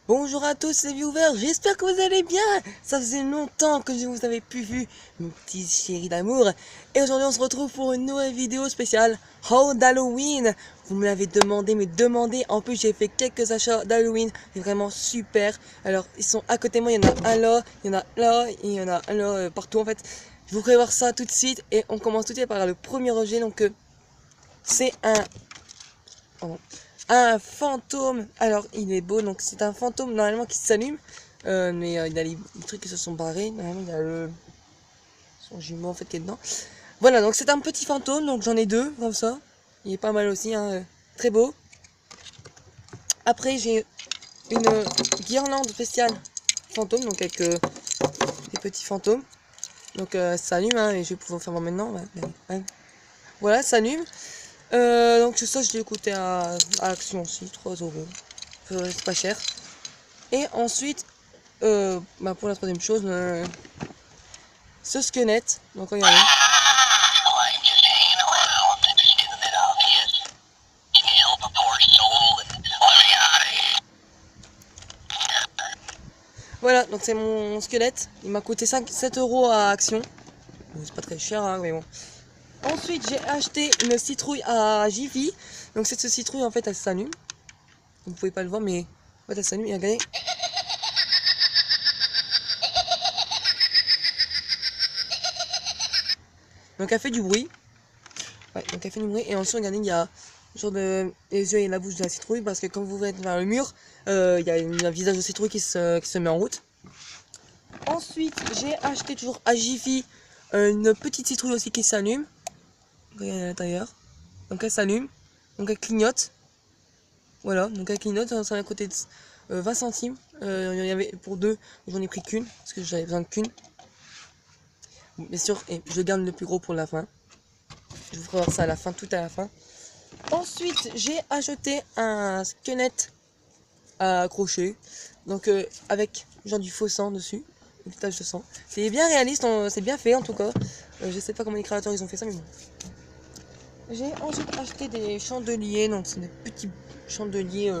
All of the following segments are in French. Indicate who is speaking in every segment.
Speaker 1: Bonjour à tous les viewers, j'espère que vous allez bien. Ça faisait longtemps que je vous avais plus vu, mes petits chéris d'amour. Et aujourd'hui on se retrouve pour une nouvelle vidéo spéciale Haul d'Halloween. Vous me l'avez demandé, mais demandé. En plus j'ai fait quelques achats d'Halloween, c'est vraiment super. Alors ils sont à côté de moi, il y en a un là, il y en a là, et il y en a un là partout en fait. Je vous ferai voir ça tout de suite et on commence tout de suite par le premier objet. Donc c'est un fantôme. Alors il est beau, donc c'est un fantôme normalement qui s'allume, mais il a les trucs qui se sont barrés. Normalement il y a son jumeau en fait qui est dedans. Voilà, donc c'est un petit fantôme, donc j'en ai deux comme ça. Il est pas mal aussi, hein, très beau. Après j'ai une guirlande spéciale fantôme, donc avec des petits fantômes. Donc ça s'allume, hein, et je vais pouvoir faire voir maintenant. Ouais. Voilà, ça s'allume. Donc ça je l'ai écouté à Action aussi, 3€. C'est pas cher. Et ensuite, pour la troisième chose, ce squelette. Donc regardez. Voilà, donc c'est mon squelette. Il m'a coûté 7€ à Action. C'est pas très cher, hein, mais bon. Ensuite, j'ai acheté une citrouille à Jiffy. Donc cette citrouille, en fait, elle s'allume. Vous pouvez pas le voir, mais en fait, elle s'allume. Et regardez. Donc elle fait du bruit. Ouais, donc elle fait du bruit. Et ensuite, regardez, il y a genre les yeux et la bouche de la citrouille. Parce que quand vous êtes vers le mur, il y a un visage de citrouille qui se met en route. Ensuite, j'ai acheté toujours à Jiffy une petite citrouille aussi qui s'allume. Regardez à l'intérieur. Donc elle s'allume. Donc elle clignote. Voilà, donc elle clignote. Ça va coûter 20 centimes. Il y avait pour deux, j'en ai pris qu'une. Parce que j'avais besoin qu'une. Bien sûr, et je garde le plus gros pour la fin. Je vous ferai voir ça à la fin, tout à la fin. Ensuite, j'ai acheté un squelette à crochet. Donc avec genre du faux sang dessus. Une tache de sang. C'est bien réaliste, c'est bien fait en tout cas. Je sais pas comment les créateurs ils ont fait ça, mais bon. J'ai ensuite acheté des chandeliers, donc c'est des petits chandeliers,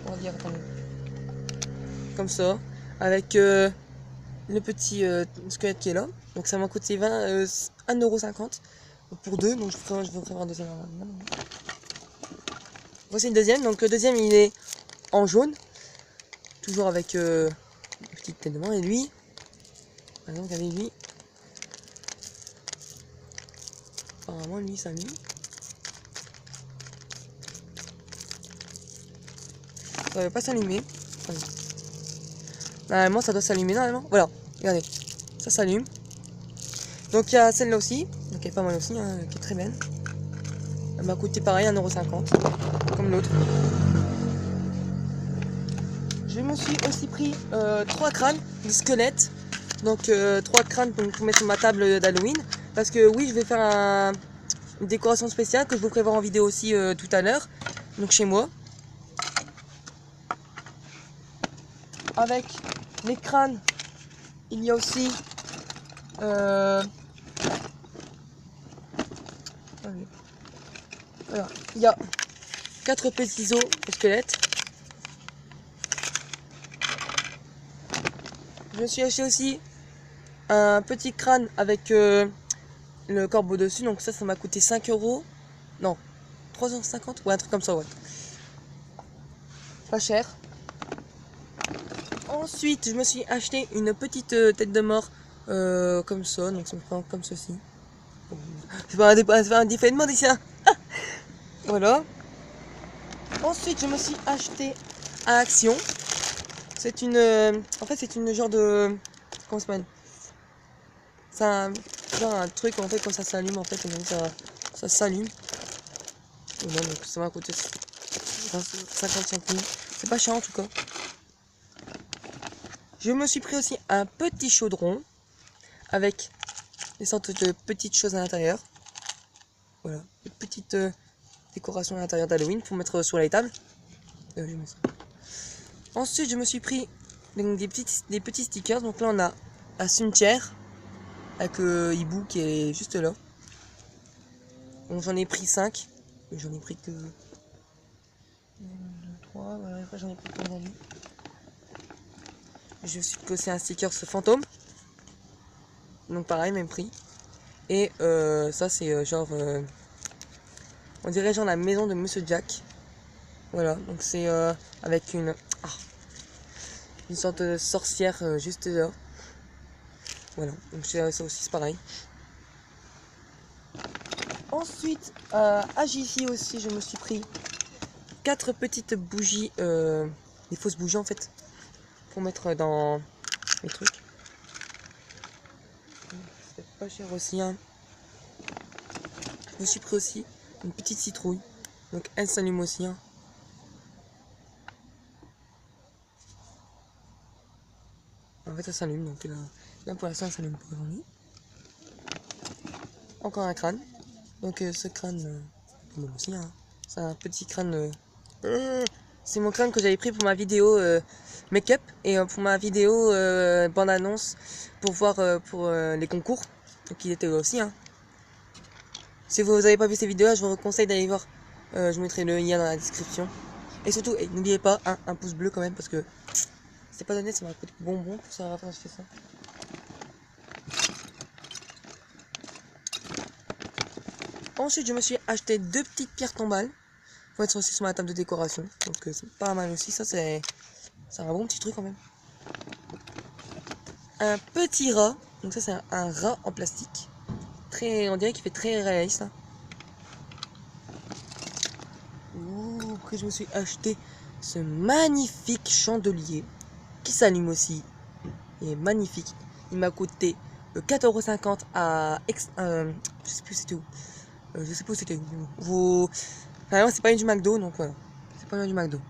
Speaker 1: on va dire, attendez, comme ça, avec le petit squelette qui est là. Donc ça m'a coûté 1,50€ pour deux, donc je vous ferai un deuxième. Voici le deuxième, donc le deuxième il est en jaune, toujours avec une petite tête de main, et lui, par exemple, regardez lui, apparemment lui ça lui. Ça ne va pas s'allumer. Normalement ça doit s'allumer normalement. Voilà, regardez, ça s'allume. Donc il y a celle-là aussi, donc elle est pas mal aussi, hein, qui est très belle. Elle m'a coûté pareil 1,50€, comme l'autre. Je me suis aussi pris 3 crânes de squelettes. Donc 3 crânes pour mettre sur ma table d'Halloween. Parce que oui, je vais faire une décoration spéciale que je vous ferai voir en vidéo aussi tout à l'heure. Donc chez moi. Avec les crânes, il y a aussi voilà, il y a 4 petits os au squelette. Je me suis acheté aussi un petit crâne avec le corbeau dessus. Donc ça m'a coûté 5€. Non, 3,50€. Ouais, un truc comme ça, ouais. Pas cher. Ensuite, je me suis acheté une petite tête de mort comme ça. Donc ça me prend comme ceci. C'est pas un défaitement d'ici là. Voilà. Ensuite, je me suis acheté à Action. C'est une... en fait, c'est une genre de... Comment ça s'appelle? C'est genre un truc, en fait, quand ça s'allume, en fait, ça s'allume. Voilà, donc ça m'a coûté 50 centimes. C'est pas cher, en tout cas. Je me suis pris aussi un petit chaudron avec des sortes de petites choses à l'intérieur. Voilà, des petites décorations à l'intérieur d'Halloween pour mettre sur les tables. Ensuite, je me suis pris des petits stickers. Donc là, on a un cimetière avec hibou qui est juste là. Donc j'en ai pris 5. J'en ai pris que 1, 2, 3. Voilà, j'en ai pris que aujourd'hui. Je suis pris aussi un sticker ce fantôme. Donc pareil, même prix. Et ça c'est genre... on dirait genre la maison de Monsieur Jack. Voilà, donc c'est avec une sorte de sorcière juste là. Voilà, donc ça aussi c'est pareil. Ensuite, à Jiffy aussi, je me suis pris 4 petites bougies, des fausses bougies en fait, pour mettre dans les trucs. C'est pas cher aussi, hein. Je me suis pris aussi une petite citrouille, donc elle s'allume aussi, hein. En fait, elle s'allume, donc là pour l'instant, elle s'allume pas aujourd'hui. Encore un crâne, donc ce crâne, bon aussi, hein. C'est un petit crâne. C'est mon crâne que j'avais pris pour ma vidéo make-up et pour ma vidéo bande-annonce pour voir pour les concours. Donc il était là aussi, hein. Si vous n'avez pas vu ces vidéos, je vous conseille d'aller voir. Je vous mettrai le lien dans la description. Et surtout, n'oubliez pas un pouce bleu quand même parce que c'est pas donné, c'est ma petite bonbon pour savoir quand je fais ça. Ensuite, je me suis acheté 2 petites pierres tombales. Vont être aussi sur ma table de décoration. Donc c'est pas mal aussi. Ça c'est un bon petit truc quand même. Un petit rat. Donc ça c'est un rat en plastique. On dirait qu'il fait très réaliste. Hein. Ouh, après je me suis acheté ce magnifique chandelier qui s'allume aussi. Il est magnifique. Il m'a coûté 4,50 € à je sais plus c'était où. Je sais pas où c'était où. Enfin, c'est pas une du McDo, donc voilà. C'est pas une du McDo.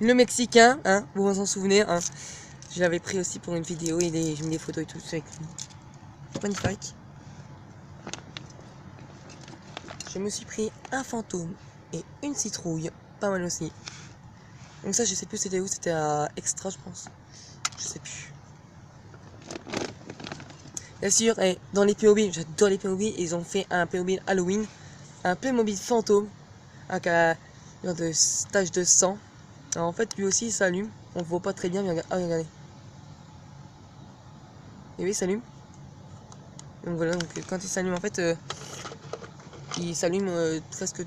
Speaker 1: Le Mexicain, hein, vous vous en souvenez, hein. Je l'avais pris aussi pour une vidéo et j'ai mis des photos et tout avec lui. Magnifique. Je me suis pris un fantôme et une citrouille. Pas mal aussi. Donc ça, je sais plus c'était où. C'était à Extra, je pense. Je sais plus. Bien sûr, et dans les POB, j'adore les POB. Ils ont fait un POB Halloween. Un Playmobil fantôme. Avec un genre de tache de sang. Alors en fait, lui aussi, il s'allume. On ne voit pas très bien, mais regardez. Et oui, il s'allume. Donc voilà, donc quand il s'allume, en fait, il s'allume presque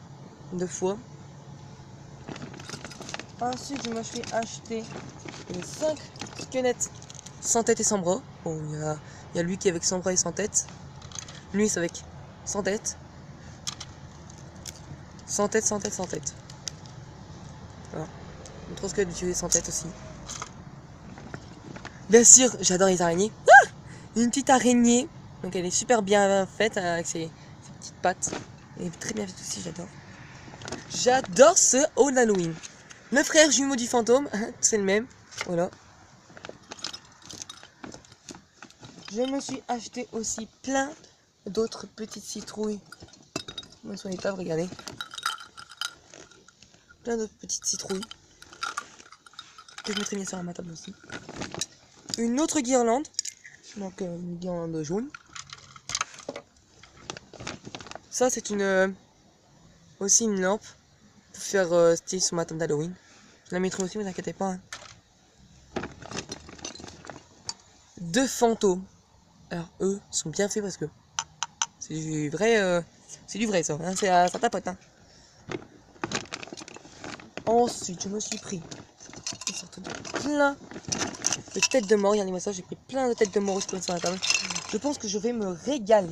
Speaker 1: 2 fois. Ensuite, je me suis acheté les 5 squelettes sans tête et sans bras. Bon, il y a lui qui est avec sans bras et sans tête. Lui, c'est avec sans tête. Sans tête, sans tête, sans tête. Voilà. Une 3 squelettes d'utiliser sans tête aussi. Bien sûr, j'adore les araignées. Ah, une petite araignée. Donc elle est super bien faite avec ses petites pattes. Elle est très bien faite aussi, j'adore. J'adore ce haul Halloween. Le frère jumeau du fantôme, c'est le même. Voilà. Je me suis acheté aussi plein d'autres petites citrouilles. Sur les tables, regardez. Plein de petites citrouilles. Que je mettrai bien sûr à ma table aussi. Une autre guirlande. Donc une guirlande jaune. Ça c'est aussi une lampe. Pour faire style sur ma table d'Halloween. Je la mettrai aussi, ne vous inquiétez pas. Hein. 2 fantômes. Alors eux sont bien faits parce que c'est du vrai ça, hein, ça tapote. Hein. Ensuite je me suis pris une sorte de plein de têtes de mort. Regardez-moi ça, j'ai pris plein de têtes de mort sur la table. Je pense que je vais me régaler.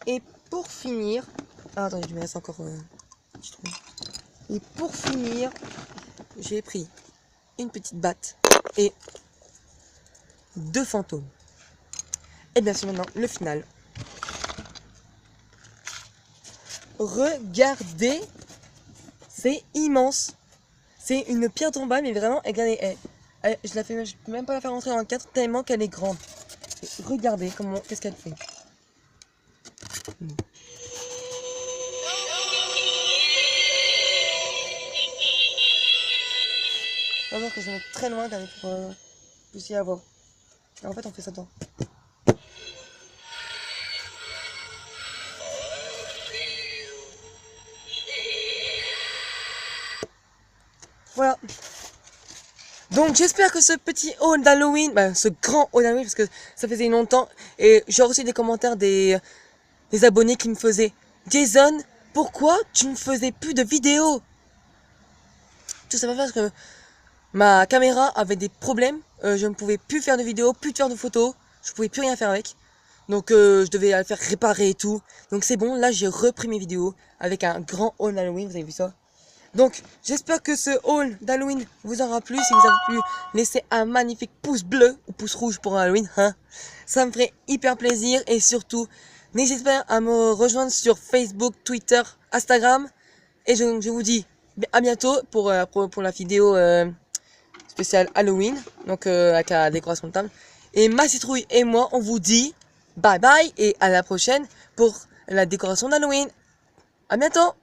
Speaker 1: Et pour finir, attendez, je me laisse encore et pour finir, j'ai pris une petite batte et 2 fantômes. Et bien sûr maintenant le final. Regardez, c'est immense. C'est une pierre tombale, mais vraiment, regardez, je peux même pas la faire rentrer dans le cadre tellement qu'elle est grande. Et regardez qu'est-ce qu'elle fait. On va voir que je vais mettre très loin pour aussi la voir. Et en fait, on fait ça dedans. Voilà. Donc j'espère que ce petit haul d'Halloween, ce grand haul d'Halloween, parce que ça faisait longtemps, et j'ai reçu des commentaires des abonnés qui me faisaient Jason, pourquoi tu ne faisais plus de vidéos? Tout ça parce que ma caméra avait des problèmes, je ne pouvais plus faire de vidéos, plus faire de photos, je pouvais plus rien faire avec. Donc je devais la faire réparer et tout. Donc c'est bon, là j'ai repris mes vidéos avec un grand haul d'Halloween, vous avez vu ça? Donc j'espère que ce haul d'Halloween vous aura plu. Si vous avez plu, laissez un magnifique pouce bleu ou pouce rouge pour Halloween, hein. Ça me ferait hyper plaisir et surtout, n'hésitez pas à me rejoindre sur Facebook, Twitter, Instagram. Et je vous dis à bientôt pour la vidéo spéciale Halloween, donc avec la décoration de table. Et ma citrouille et moi, on vous dit bye bye et à la prochaine pour la décoration d'Halloween. À bientôt!